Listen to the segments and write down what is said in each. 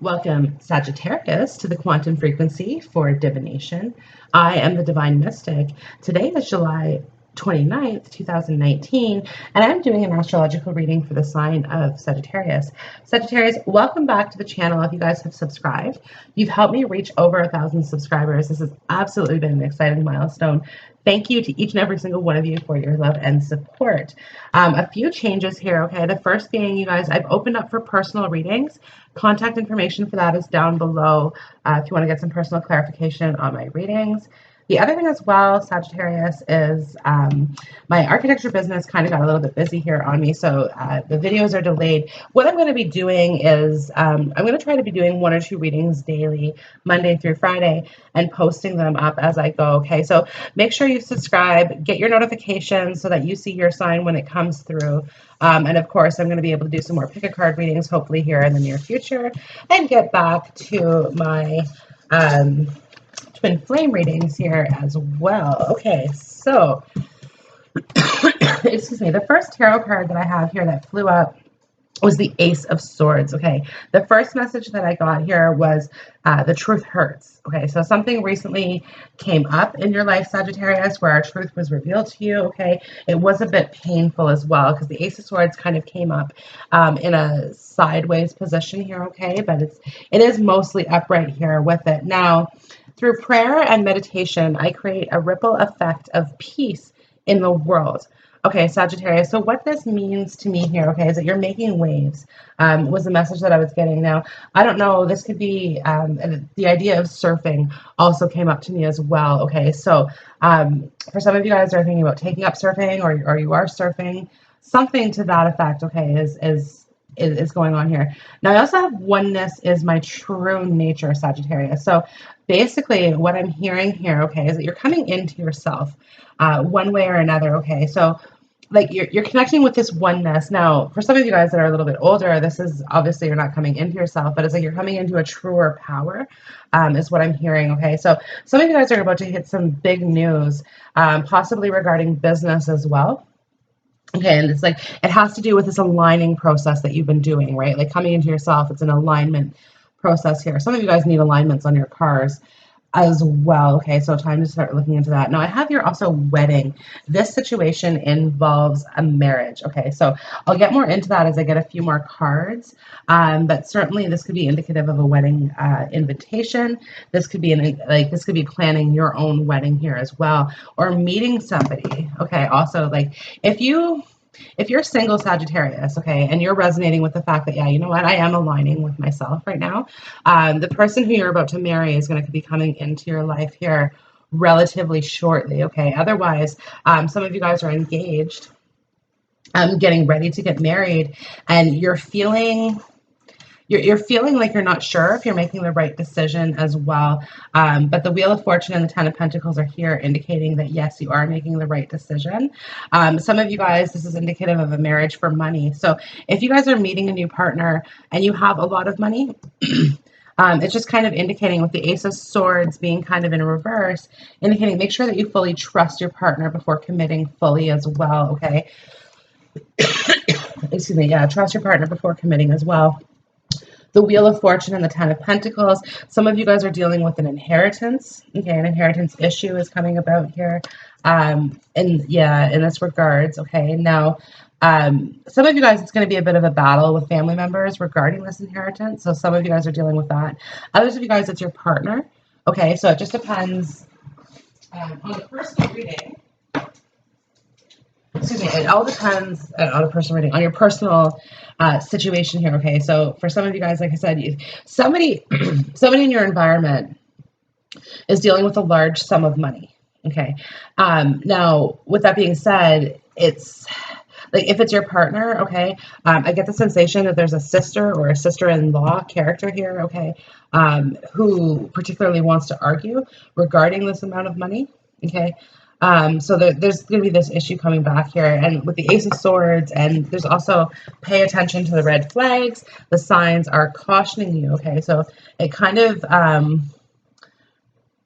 Welcome, Sagittarius, to the quantum frequency for divination. I am the Divine Mystic. Today is July 29th, 2019, and I'm doing an astrological reading for the sign of Sagittarius. Sagittarius, welcome back to the channel. If you guys have subscribed, you've helped me reach over 1,000 subscribers. This has absolutely been an exciting milestone. Thank you to each and every single one of you for your love and support. A few changes here, okay? The first being, you guys, I've opened up for personal readings. Contact information for that is down below if you want to get some personal clarification on my readings. The other thing as well, Sagittarius, is my architecture business kind of got a little bit busy here on me, so the videos are delayed. What I'm going to be doing is I'm going to try to be doing 1 or 2 readings daily, Monday through Friday, and posting them up as I go, okay? So make sure you subscribe, get your notifications so that you see your sign when it comes through. And of course, I'm going to be able to do some more pick-a-card readings, hopefully here in the near future, and get back to my twin flame readings here as well. Okay, so excuse me, the first tarot card that I have here that flew up was the Ace of Swords. Okay, the first message that I got here was the truth hurts. Okay, so something recently came up in your life, Sagittarius, where our truth was revealed to you. Okay, it was a bit painful as well because the Ace of Swords kind of came up in a sideways position here. Okay, but it is mostly upright here with it. Now, through prayer and meditation, I create a ripple effect of peace in the world. Okay, Sagittarius, so what this means to me here, okay, is that you're making waves, was the message that I was getting. Now, I don't know, this could be, the idea of surfing also came up to me as well, okay? So for some of you guys that are thinking about taking up surfing or you are surfing, something to that effect, okay, is going on here. Now, I also have oneness is my true nature, Sagittarius. So basically what I'm hearing here, okay, is that you're coming into yourself one way or another, okay? So like you're connecting with this oneness. Now, for some of you guys that are a little bit older, this is obviously you're not coming into yourself, but it's like you're coming into a truer power is what I'm hearing, okay? So some of you guys are about to hit some big news, possibly regarding business as well. Okay, and it's like it has to do with this aligning process that you've been doing, right? Like coming into yourself, it's an alignment process here. Some of you guys need alignments on your cars as well. Okay, so time to start looking into that. Now, I have here also wedding. This situation involves a marriage. Okay, so I'll get more into that as I get a few more cards. But certainly, this could be indicative of a wedding invitation. This could be this could be planning your own wedding here as well, or meeting somebody. Okay, also like if you're single, Sagittarius, okay, and you're resonating with the fact that, yeah, you know what, I am aligning with myself right now, the person who you're about to marry is going to be coming into your life here relatively shortly, okay? Otherwise, some of you guys are engaged, getting ready to get married, and you're feeling like you're not sure if you're making the right decision as well. But the Wheel of Fortune and the Ten of Pentacles are here indicating that, yes, you are making the right decision. Some of you guys, this is indicative of a marriage for money. So if you guys are meeting a new partner and you have a lot of money, it's just kind of indicating with the Ace of Swords being kind of in reverse, indicating make sure that you fully trust your partner before committing fully as well, okay? Excuse me, yeah, trust your partner before committing as well. The Wheel of Fortune and the Ten of Pentacles. Some of you guys are dealing with an inheritance. Okay, an inheritance issue is coming about here. And yeah, in this regards, okay. Now, some of you guys, it's going to be a bit of a battle with family members regarding this inheritance. So some of you guys are dealing with that. Others of you guys, it's your partner. Okay, so it just depends on the personal reading. Excuse me, it all depends on a personal reading, on your personal situation here, okay? So for some of you guys, like I said, somebody in your environment is dealing with a large sum of money, okay? Now, with that being said, it's like if it's your partner, okay, I get the sensation that there's a sister or a sister-in-law character here, okay, who particularly wants to argue regarding this amount of money, okay? So there's going to be this issue coming back here, and with the Ace of Swords, and there's also pay attention to the red flags. The signs are cautioning you, okay? So it kind of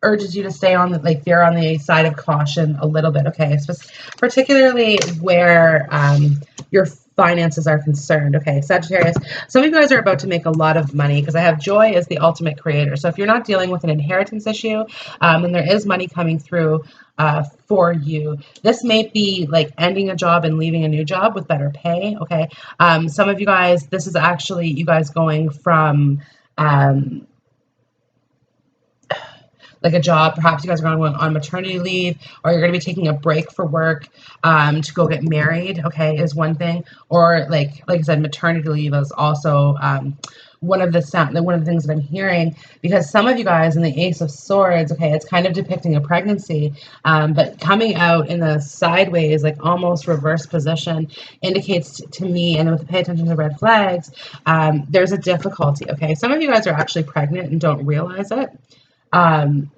urges you to stay on veer on the side of caution a little bit, okay? Particularly where you're finances are concerned. Okay, Sagittarius, some of you guys are about to make a lot of money because I have joy as the ultimate creator. So if you're not dealing with an inheritance issue, and there is money coming through for you, this may be like ending a job and leaving a new job with better pay. Okay, some of you guys, this is actually you guys going from like a job. Perhaps you guys are going on maternity leave, or you're going to be taking a break for work to go get married. Okay, is one thing. Or like I said, maternity leave is also one of the things that I'm hearing, because some of you guys in the Ace of Swords, okay, it's kind of depicting a pregnancy, but coming out in a sideways, like almost reverse position, indicates to me, and with the pay attention to the red flags, there's a difficulty. Okay, some of you guys are actually pregnant and don't realize it. And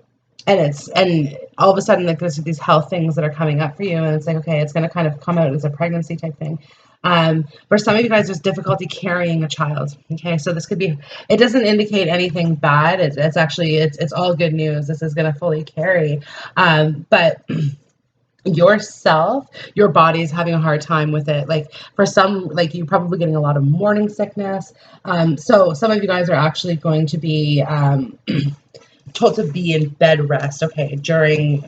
all of a sudden, like, there's these health things that are coming up for you, and it's like, okay, it's going to kind of come out as a pregnancy type thing. For some of you guys, there's difficulty carrying a child. Okay, so this could be, it doesn't indicate anything bad. It's actually, it's all good news. This is going to fully carry. But yourself, your body is having a hard time with it. Like for some, like you're probably getting a lot of morning sickness. So some of you guys are actually going to be, told to be in bed rest, okay, during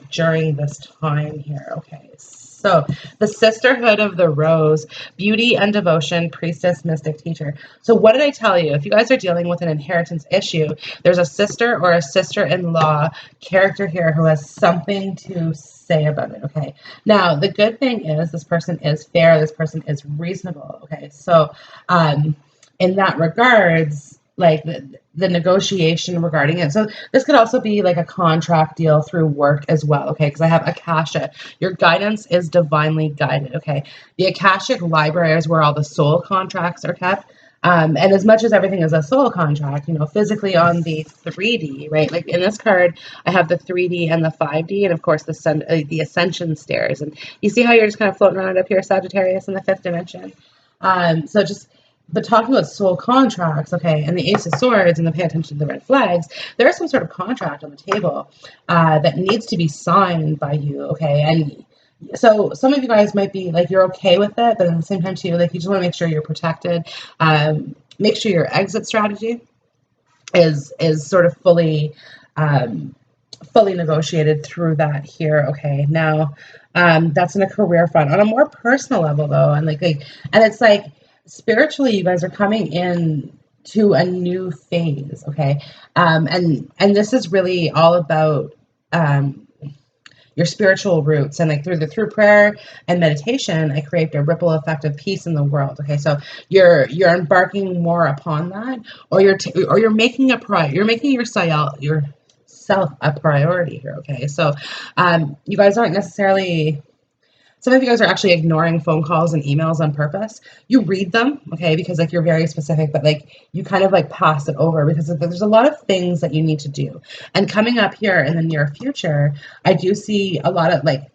this time here. Okay, so the Sisterhood of the Rose, beauty and devotion, priestess, mystic, teacher. So what did I tell you? If you guys are dealing with an inheritance issue, there's a sister or a sister-in-law character here who has something to say about it. Okay, now the good thing is this person is fair, this person is reasonable. Okay, so in that regards, like the negotiation regarding it. So this could also be like a contract deal through work as well, okay? Because I have Akasha. Your guidance is divinely guided, okay? The Akashic library is where all the soul contracts are kept. And as much as everything is a soul contract, you know, physically on the 3D, right? Like in this card, I have the 3D and the 5D, and of course the ascension stairs. And you see how you're just kind of floating around up here, Sagittarius, in the 5th dimension. But talking about soul contracts, okay, and the Ace of Swords and the pay attention to the red flags, there is some sort of contract on the table that needs to be signed by you, okay? And so some of you guys might be like, you're okay with it, but at the same time too, like you just want to make sure you're protected. Make sure your exit strategy is sort of fully negotiated through that here, okay? Now, that's in a career front. On a more personal level though, and it's like, spiritually, you guys are coming in to a new phase, okay? And this is really all about your spiritual roots, and like through prayer and meditation, I create a ripple effect of peace in the world. Okay, so you're embarking more upon that, or you're making yourself a priority here. Okay, so you guys aren't necessarily. Some of you guys are actually ignoring phone calls and emails on purpose. You read them, okay, because like you're very specific, but like you kind of like pass it over because there's a lot of things that you need to do. And coming up here in the near future, I do see a lot of like,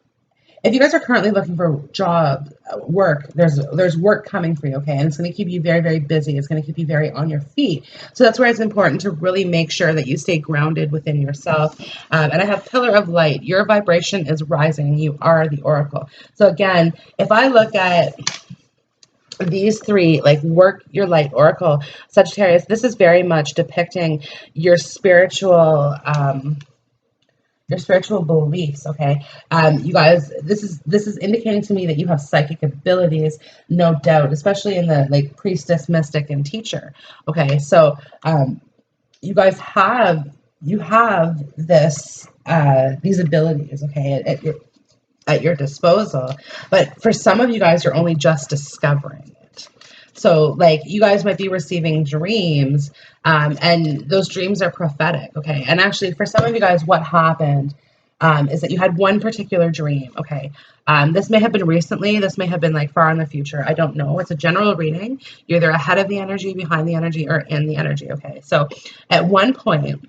if you guys are currently looking for work, there's work coming for you, okay? And it's going to keep you very, very busy. It's going to keep you very on your feet. So that's where it's important to really make sure that you stay grounded within yourself. And I have Pillar of Light. Your vibration is rising. You are the oracle. So again, if I look at these three, like work your light, oracle, Sagittarius, this is very much depicting your spiritual beliefs, okay? You guys, this is indicating to me that you have psychic abilities, no doubt, especially in the like priestess, mystic, and teacher. Okay, so you guys have this these abilities, okay, at your disposal, but for some of you guys, you're only just discovering it. So like you guys might be receiving dreams, and those dreams are prophetic, okay? And actually for some of you guys, what happened is that you had one particular dream, okay? This may have been recently, this may have been like far in the future, I don't know. It's a general reading. You're either ahead of the energy, behind the energy, or in the energy, okay? So at one point,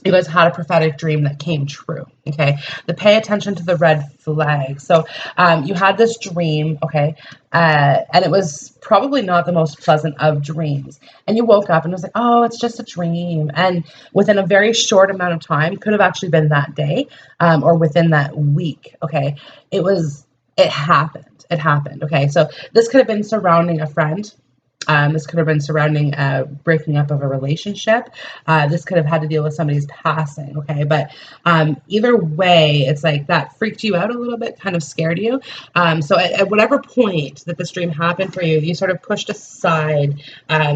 you guys had a prophetic dream that came true, okay? Pay attention to the red flag. So you had this dream, okay? And it was probably not the most pleasant of dreams. And you woke up and it was like, oh, it's just a dream. And within a very short amount of time, could have actually been that day or within that week, okay? It was it happened. It happened. Okay. So this could have been surrounding a friend. This could have been surrounding breaking up of a relationship. This could have had to deal with somebody's passing, okay? But either way, it's like that freaked you out a little bit, kind of scared you. So at whatever point that this dream happened for you, you sort of pushed aside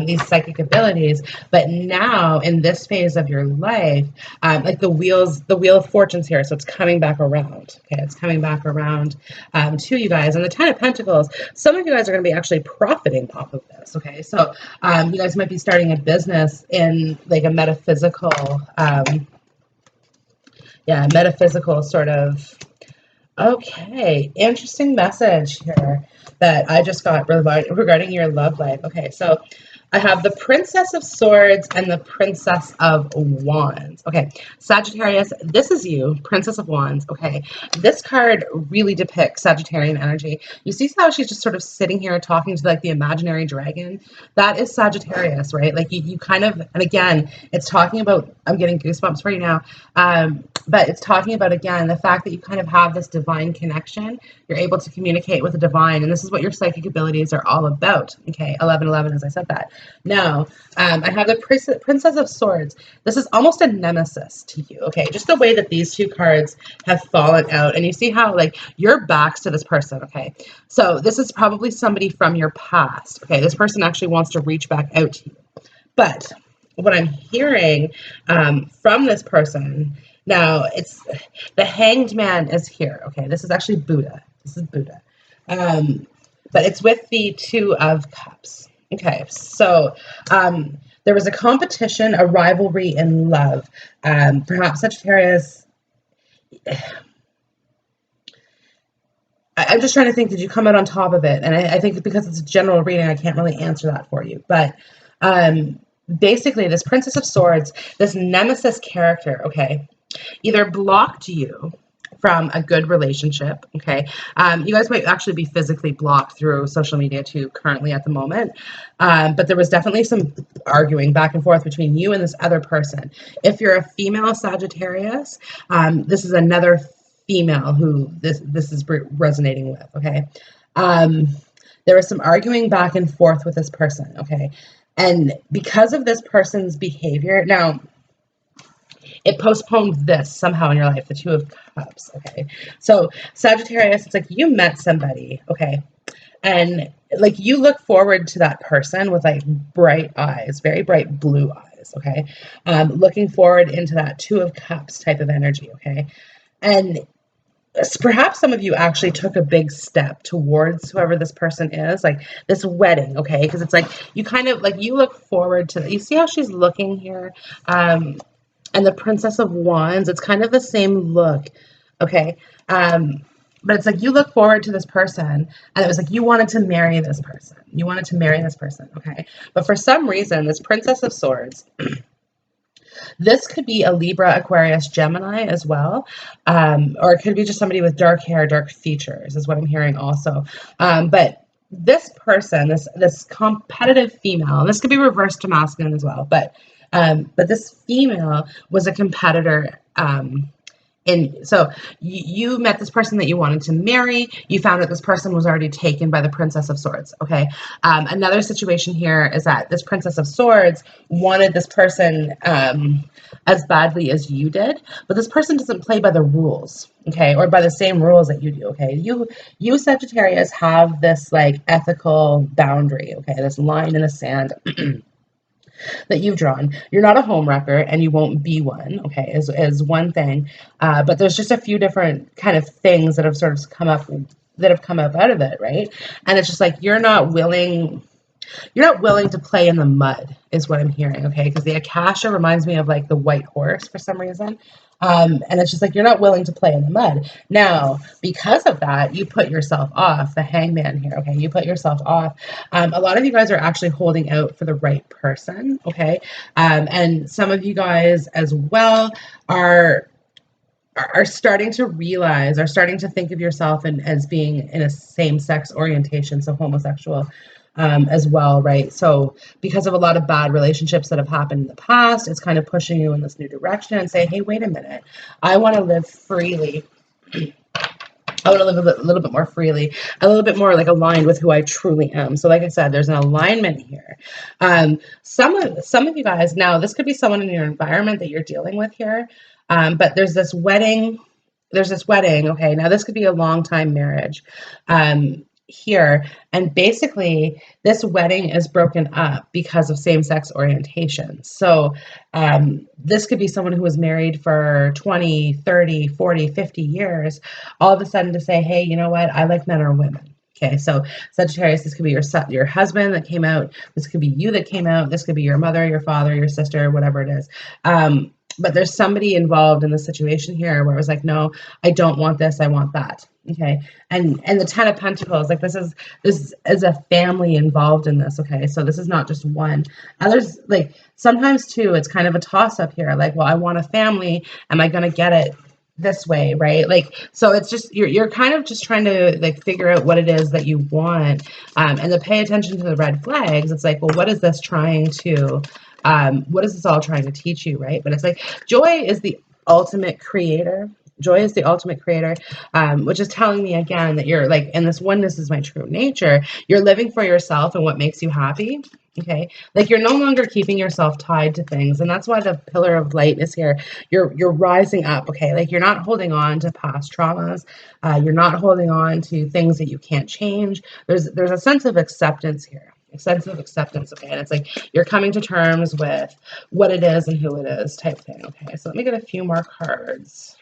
these psychic abilities. But now in this phase of your life, like the wheel of fortune's here, so it's coming back around. Okay, it's coming back around to you guys. And the Ten of Pentacles, some of you guys are going to be actually profiting off of this. Okay, so you guys might be starting a business in like a metaphysical, metaphysical sort of. Okay, interesting message here that I just got regarding your love life. Okay, so I have the Princess of Swords and the Princess of Wands. Okay, Sagittarius, this is you, Princess of Wands. Okay, this card really depicts Sagittarian energy. You see how she's just sort of sitting here talking to like the imaginary dragon? That is Sagittarius, right? Like you kind of, and again, it's talking about, I'm getting goosebumps for you now. But it's talking about, again, the fact that you kind of have this divine connection. You're able to communicate with the divine, and this is what your psychic abilities are all about. Okay, 1111, as I said that. Now, I have the Princess of Swords. This is almost a nemesis to you, okay? Just the way that these two cards have fallen out, and you see how, like, your back's to this person, okay? So this is probably somebody from your past, okay? This person actually wants to reach back out to you. But what I'm hearing from this person, now it's the Hanged Man is here, okay? This is actually Buddha. This is Buddha. But it's with the Two of Cups. Okay, so there was a competition, a rivalry in love. Perhaps Sagittarius, I'm just trying to think, did you come out on top of it? And I think because it's a general reading, I can't really answer that for you. But basically, this Princess of Swords, this nemesis character, okay, either blocked you from a good relationship, okay? You guys might actually be physically blocked through social media too currently at the moment, but there was definitely some arguing back and forth between you and this other person. If you're a female Sagittarius, this is another female who this is resonating with, okay? There was some arguing back and forth with this person, okay? And because of this person's behavior, now, it postponed this somehow in your life, the Two of Cups, okay? So Sagittarius, it's like you met somebody, okay? And like you look forward to that person with like bright eyes, very bright blue eyes, okay? Looking forward into that Two of Cups type of energy, okay? And perhaps some of you actually took a big step towards whoever this person is, like this wedding, okay? Because it's like you kind of like you look forward to, you see how she's looking here? And the Princess of Wands, it's kind of the same look, okay? But it's like you look forward to this person, and it was like you wanted to marry this person. You wanted to marry this person, okay? But for some reason, this Princess of Swords, this could be a Libra, Aquarius, Gemini as well, or it could be just somebody with dark hair, dark features, is what I'm hearing also. But this person, this competitive female, and this could be reversed to masculine as well, but this female was a competitor. So you met this person that you wanted to marry. You found that this person was already taken by the Princess of Swords. Okay. Another situation here is that this Princess of Swords wanted this person as badly as you did, but this person doesn't play by the rules, okay, or by the same rules that you do. Okay. You Sagittarius have this like ethical boundary. Okay, this line in the sand. That you've drawn. You're not a homewrecker, and you won't be one, okay, is one thing. But there's just a few different kind of things that have sort of come up out of it, right? And it's just like you're not willing to play in the mud, is what I'm hearing, okay? Because the Akasha reminds me of like the white horse for some reason. And it's just like you're not willing to play in the mud. Now, because of that, you put yourself off, the hangman here, okay? You put yourself off. A lot of you guys are actually holding out for the right person, okay? And some of you guys as well are starting to realize, are starting to think of yourself as being in a same-sex orientation, so homosexual as well, right? So because of a lot of bad relationships that have happened in the past, it's kind of pushing you in this new direction and say, hey, wait a minute, I want to live freely. I want to live a little bit more freely, a little bit more like aligned with who I truly am. So like I said, there's an alignment here. Some of you guys, now this could be someone in your environment that you're dealing with here, but there's this wedding. Okay, now this could be a long time marriage here. And basically, this wedding is broken up because of same-sex orientation. So this could be someone who was married for 20, 30, 40, 50 years, all of a sudden to say, hey, you know what? I like men or women. Okay, so Sagittarius, this could be your husband that came out. This could be you that came out. This could be your mother, your father, your sister, whatever it is. But there's somebody involved in the situation here where it was like, no, I don't want this, I want that. Okay. And the Ten of Pentacles, like this is a family involved in this. Okay. So this is not just one. Others, like sometimes too, it's kind of a toss up here. Like, well, I want a family. Am I going to get it this way? Right. Like, so it's just, you're kind of just trying to like figure out what it is that you want. And to pay attention to the red flags. It's like, well, what is this trying to, what is this all trying to teach you, right? But it's like joy is the ultimate creator. Joy is the ultimate creator, which is telling me again that you're like, and this oneness is my true nature. You're living for yourself and what makes you happy. Okay, like you're no longer keeping yourself tied to things, and that's why the pillar of light is here. You're rising up. Okay, like you're not holding on to past traumas. You're not holding on to things that you can't change. There's a sense of acceptance here. A sense of acceptance, okay? And it's like you're coming to terms with what it is and who it is type thing, okay? So let me get a few more cards.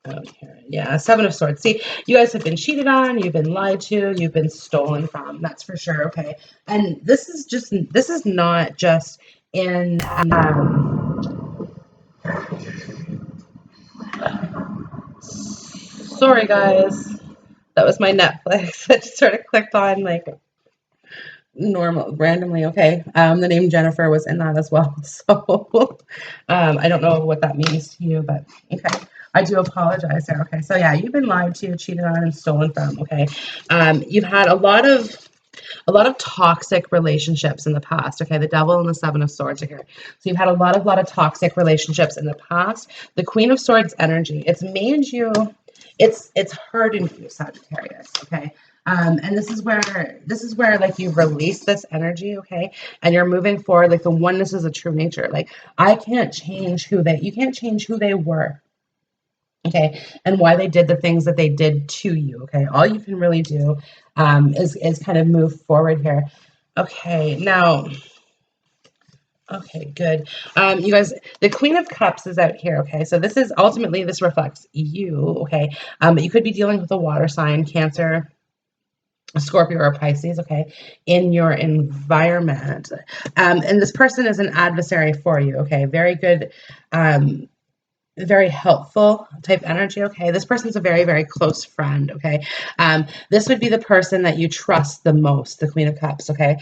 Okay, yeah, Seven of Swords. See, you guys have been cheated on, you've been lied to, you've been stolen from, that's for sure, okay? And this is not just in, sorry guys, that was my Netflix. I just sort of clicked on like normal randomly. Okay, the name Jennifer was in that as well, so I don't know what that means to you, but okay, I do apologize there. Okay, so yeah, you've been lied to, cheated on, and stolen from. Okay, you've had a lot of toxic relationships in the past. Okay, the Devil and the Seven of Swords are here, so you've had a lot of toxic relationships in the past. The Queen of Swords energy, it's made you, it's hardened you, Sagittarius. Okay, and this is where like you release this energy, okay, and you're moving forward. Like the oneness is a true nature. Like you can't change who they were, okay, and why they did the things that they did to you. Okay, all you can really do is kind of move forward here. Okay, now. Okay, good. You guys, the Queen of Cups is out here, okay? So this reflects you, okay? But you could be dealing with a water sign, Cancer, a Scorpio, or Pisces, okay, in your environment. And this person is an adversary for you, okay? Very good, very helpful type energy, okay? This person's a very, very close friend, okay? This would be the person that you trust the most, the Queen of Cups, okay?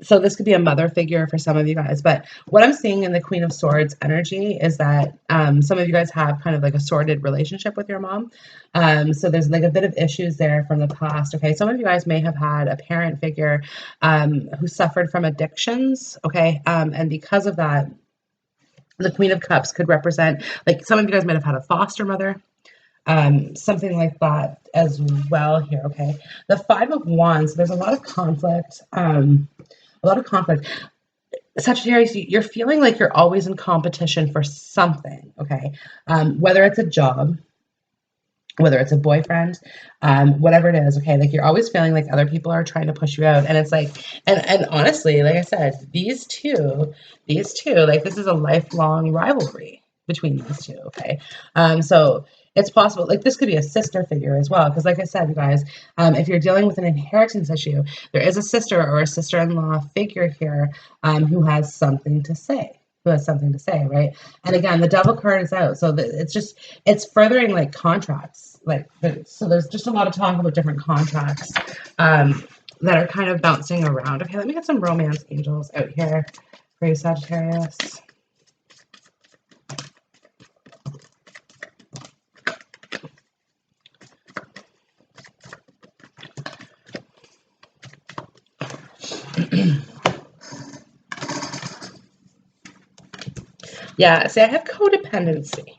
So this could be a mother figure for some of you guys, but what I'm seeing in the Queen of Swords energy is that some of you guys have kind of like a sordid relationship with your mom. So there's like a bit of issues there from the past, okay? Some of you guys may have had a parent figure who suffered from addictions, okay? And because of that, the Queen of Cups could represent, like some of you guys might have had a foster mother, something like that as well here, okay? The Five of Wands, there's a lot of conflict, Sagittarius, you're feeling like you're always in competition for something, okay? Whether it's a job, whether it's a boyfriend, whatever it is, okay, like you're always feeling like other people are trying to push you out, and it's like, and honestly, like I said, these two, like this is a lifelong rivalry between these two, okay, so it's possible, like this could be a sister figure as well, because like I said, you guys, if you're dealing with an inheritance issue, there is a sister or a sister-in-law figure here who has something to say. Right? And again, the Devil card is out, so it's furthering like contracts, like so. There's just a lot of talk about different contracts that are kind of bouncing around. Okay, let me get some romance angels out here for you, Sagittarius. Yeah, see, I have codependency.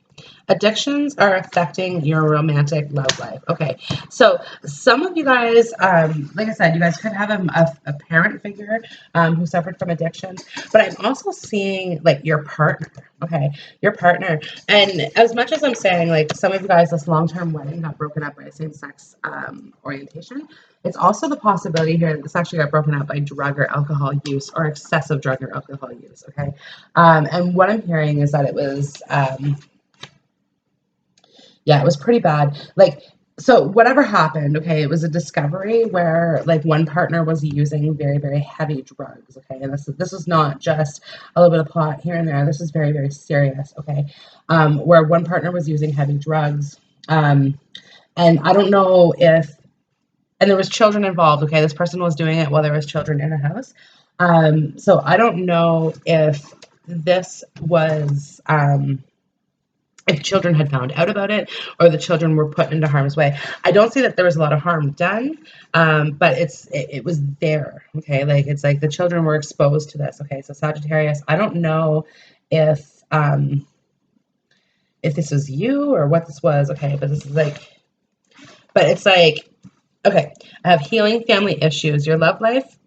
Addictions are affecting your romantic love life. Okay, so some of you guys, like I said, you guys could have a parent figure who suffered from addiction, but I'm also seeing like your partner. Okay, your partner. And as much as I'm saying, like some of you guys, this long-term wedding got broken up by a same-sex orientation, it's also the possibility here that this actually got broken up by drug or alcohol use or excessive drug or alcohol use. Okay, and what I'm hearing is that it was. Yeah, it was pretty bad. Like, so whatever happened, okay, it was a discovery where like one partner was using very, very heavy drugs, okay, and this is not just a little bit of pot here and there. This is very, very serious, okay, where one partner was using heavy drugs, and I don't know if, and there was children involved, okay, this person was doing it while there was children in the house, so I don't know if this was, if children had found out about it or the children were put into harm's way. I don't see that there was a lot of harm done, but it was there, okay? Like, it's like the children were exposed to this, okay? So Sagittarius, I don't know if this was you or what this was, okay? But this is like, but it's like, okay, I have healing family issues. Your love life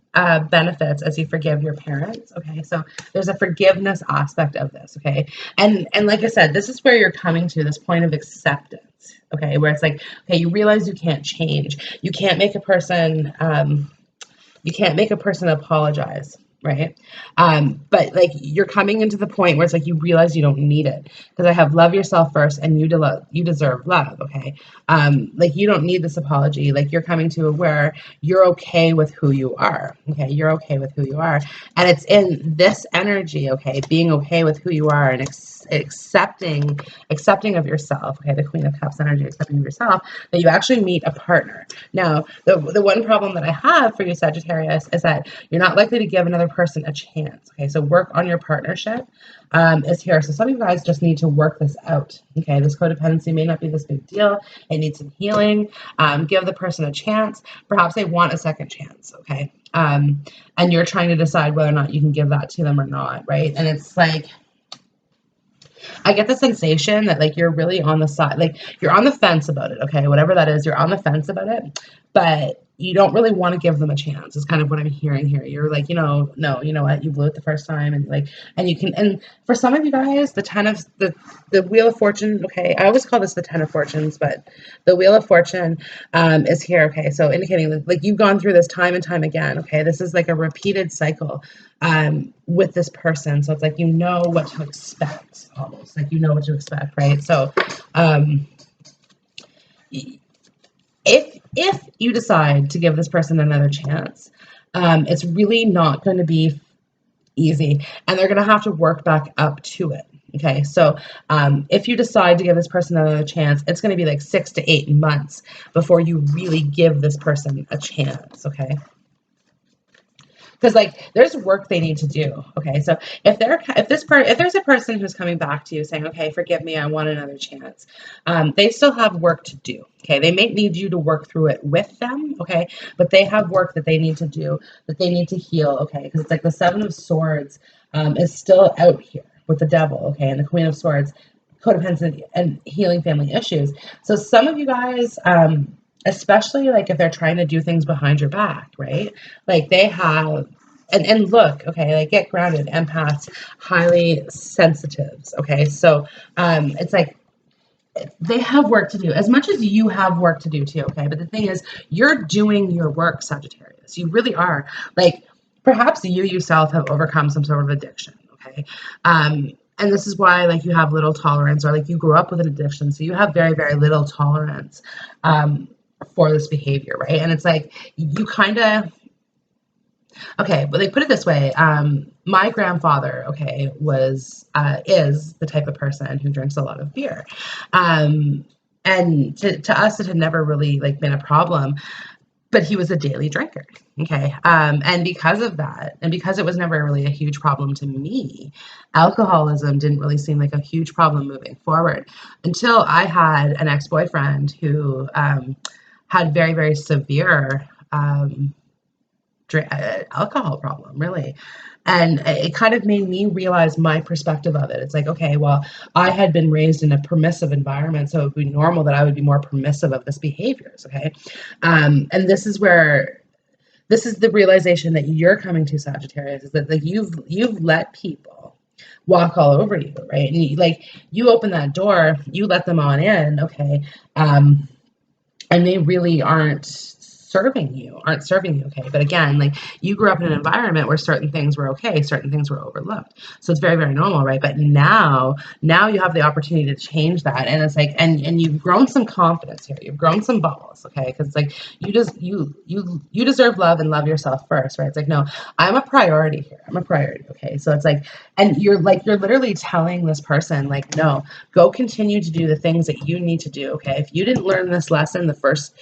benefits as you forgive your parents. Okay, so there's a forgiveness aspect of this. Okay, and like I said, this is where you're coming to this point of acceptance. Okay, where it's like, okay, you realize you can't change. You can't make a person. You can't make a person apologize, right? But like you're coming into the point where it's like you realize you don't need it because I have love yourself first, and you deserve love. Okay, like you don't need this apology. Like you're coming to where you're okay with who you are. Okay, you're okay with who you are, and it's in this energy. Okay, being okay with who you are and accepting of yourself. Okay, the Queen of Cups energy, accepting of yourself, that you actually meet a partner. Now, the one problem that I have for you, Sagittarius, is that you're not likely to give another person a chance. Okay, so work on your partnership is here. So some of you guys just need to work this out. Okay, this codependency may not be this big deal. It needs some healing. Give the person a chance. Perhaps they want a second chance. Okay, and you're trying to decide whether or not you can give that to them or not, right? And it's like, I get the sensation that like you're really on the side, like you're on the fence about it. Okay, whatever that is, you're on the fence about it, but you don't really want to give them a chance. Is kind of what I'm hearing here. You're like, no, you know what, you blew it the first time, and like, and you can, and for some of you guys, the Wheel of Fortune. Okay, I always call this the Ten of Fortunes, but the Wheel of Fortune is here. Okay, so indicating that like you've gone through this time and time again. Okay, this is like a repeated cycle with this person. So it's like, you know what to expect, almost like you know what to expect, right? So if you decide to give this person another chance, it's really not going to be easy, and they're going to have to work back up to it. Okay, so if you decide to give this person another chance, it's going to be like 6 to 8 months before you really give this person a chance. Okay, because like there's work they need to do. Okay, so if there's a person who's coming back to you saying, okay, forgive me, I want another chance, they still have work to do. Okay, they may need you to work through it with them. Okay, but they have work that they need to do, that they need to heal. Okay, because it's like the Seven of Swords is still out here with the Devil. Okay, and the Queen of Swords, codependency and healing family issues. So some of you guys, especially like if they're trying to do things behind your back, right? Like they have, and look, okay, like get grounded, empaths, highly sensitives, okay? So it's like they have work to do as much as you have work to do too, okay? But the thing is, you're doing your work, Sagittarius. You really are. Like perhaps you yourself have overcome some sort of addiction, okay? And this is why like you have little tolerance, or like you grew up with an addiction, so you have very, very little tolerance for this behavior, right? And it's like you kind of, okay, but they put it this way. My grandfather, okay, is the type of person who drinks a lot of beer, and to us, it had never really like been a problem. But he was a daily drinker, okay, and because of that, and because it was never really a huge problem to me, alcoholism didn't really seem like a huge problem moving forward until I had an ex-boyfriend who had very, very severe alcohol problem, really. And it kind of made me realize my perspective of it. It's like, okay, well, I had been raised in a permissive environment, so it would be normal that I would be more permissive of this behaviors, okay? And this is the realization that you're coming to, Sagittarius, is that like you've let people walk all over you, right? And you open that door, you let them on in, okay? And they really aren't serving you, okay? But again, like, you grew up in an environment where certain things were okay, certain things were overlooked. So it's very, very normal, right? But now you have the opportunity to change that. And it's like, and you've grown some confidence here. You've grown some balls, okay? Because it's like, you deserve love, and love yourself first, right? It's like, no, I'm a priority here. I'm a priority, okay? So it's like, and you're literally telling this person, like, no, go continue to do the things that you need to do, okay? If you didn't learn this lesson the first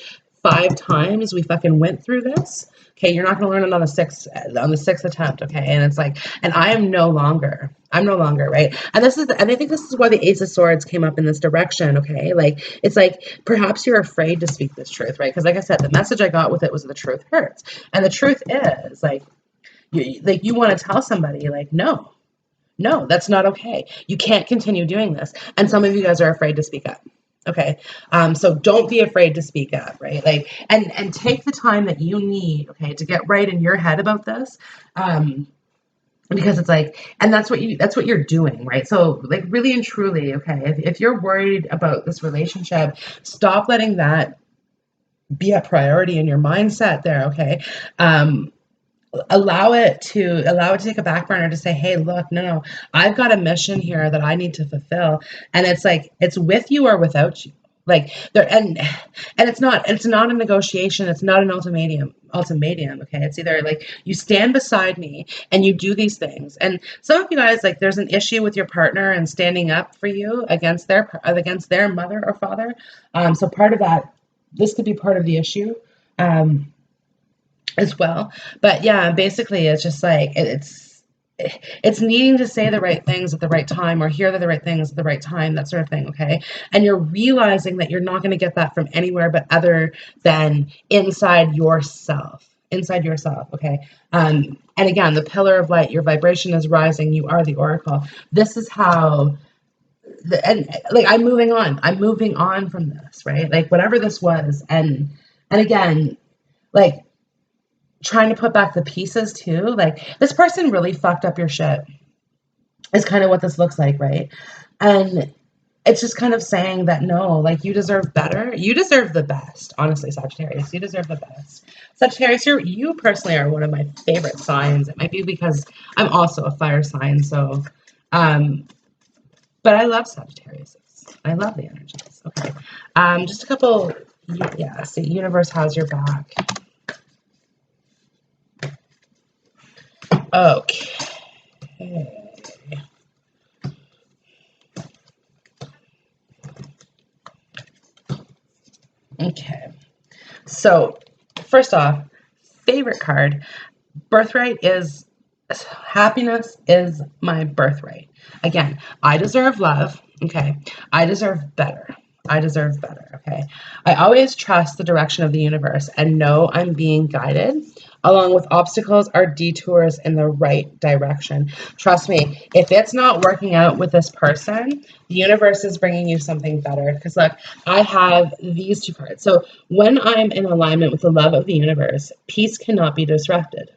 5 times we fucking went through this, okay, you're not going to learn it on the sixth attempt, okay? And it's like, and I'm no longer, right? And I think this is why the Ace of Swords came up in this direction, okay? Like, it's like, perhaps you're afraid to speak this truth, right? Because like I said, the message I got with it was the truth hurts. And the truth is, like, you want to tell somebody, like, no, that's not okay. You can't continue doing this. And some of you guys are afraid to speak up. Okay. So don't be afraid to speak up, right? Like, and take the time that you need, okay, to get right in your head about this. Because it's like, and that's what you're doing, right? So, like, really and truly, okay, if you're worried about this relationship, stop letting that be a priority in your mindset there, okay? Allow it to take a back burner, to say, hey, look, no, I've got a mission here that I need to fulfill. And it's like, it's with you or without you. Like, there, and it's not a negotiation, it's not an ultimatum, okay? It's either like, you stand beside me and you do these things. And some of you guys, like, there's an issue with your partner and standing up for you against their mother or father. So part of that, this could be part of the issue. As well. But yeah, basically it's just like, it's needing to say the right things at the right time, or hear the right things at the right time, that sort of thing, okay? And you're realizing that you're not going to get that from anywhere but other than inside yourself, okay? And again, the pillar of light, your vibration is rising, you are the oracle. This is how and like, I'm moving on from this, right? Like, whatever this was. And again, like, trying to put back the pieces too. Like, this person really fucked up your shit is kind of what this looks like, right? And it's just kind of saying that, no, like, you deserve better. You deserve the best. Honestly, Sagittarius, you deserve the best. Sagittarius, you personally are one of my favorite signs. It might be because I'm also a fire sign. So, but I love Sagittarius. I love the energies. Okay. Just a couple, yeah, so universe has your back. Okay. Okay. So, first off, favorite card. Birthright is happiness is my birthright. Again, I deserve love. Okay. I deserve better. Okay. I always trust the direction of the universe and know I'm being guided, along with obstacles or detours, in the right direction. Trust me, if it's not working out with this person, the universe is bringing you something better. Because look, I have these 2 cards. So when I'm in alignment with the love of the universe, peace cannot be disrupted.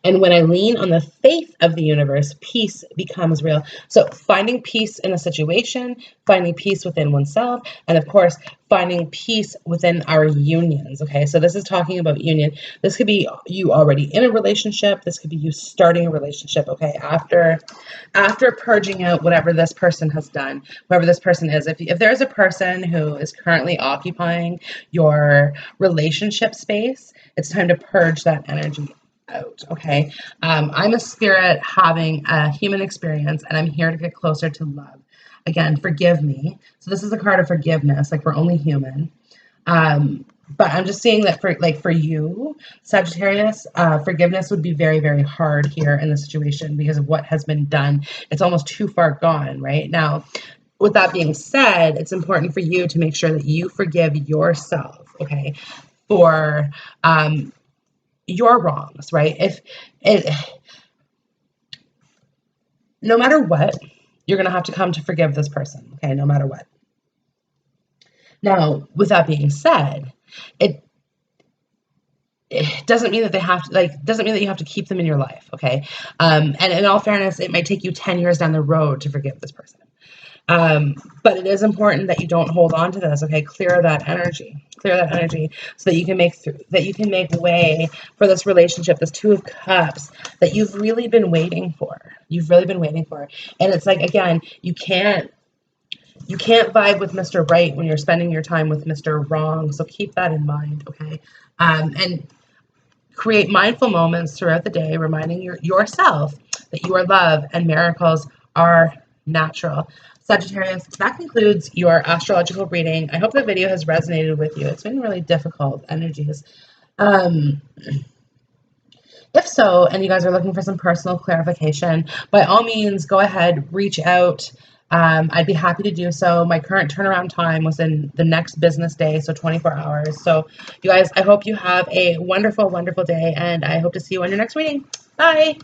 And when I lean on the faith of the universe, peace becomes real. So finding peace in a situation, finding peace within oneself, and of course, finding peace within our unions. Okay, so this is talking about union. This could be you already in a relationship. This could be you starting a relationship. Okay, after purging out whatever this person has done, whoever this person is. If there's a person who is currently occupying your relationship space, it's time to purge that energy out. Okay. I'm a spirit having a human experience, and I'm here to get closer to love. Again, forgive me. So this is a card of forgiveness. Like, we're only human. But I'm just saying that for you, Sagittarius, forgiveness would be very, very hard here in the situation because of what has been done. It's almost too far gone right now. With that being said, it's important for you to make sure that you forgive yourself, okay, for your wrongs, right? If it, no matter what, you're going to have to come to forgive this person, okay? No matter what. Now, with that being said, it doesn't mean that they have to, like, doesn't mean that you have to keep them in your life, okay? And in all fairness, it might take you 10 years down the road to forgive this person. But it is important that you don't hold on to this, okay? Clear that energy so that you can make way for this relationship, this Two of Cups that you've really been waiting for. And it's like, again, you can't vibe with Mr. Right when you're spending your time with Mr. Wrong. So keep that in mind, okay? And create mindful moments throughout the day, reminding yourself that you are loved and miracles are natural. Sagittarius, that concludes your astrological reading. I hope the video has resonated with you. It's been really difficult energies. If so, and you guys are looking for some personal clarification, by all means, go ahead, reach out. I'd be happy to do so. My current turnaround time was in the next business day, so 24 hours. So you guys, I hope you have a wonderful, wonderful day, and I hope to see you on your next reading. Bye.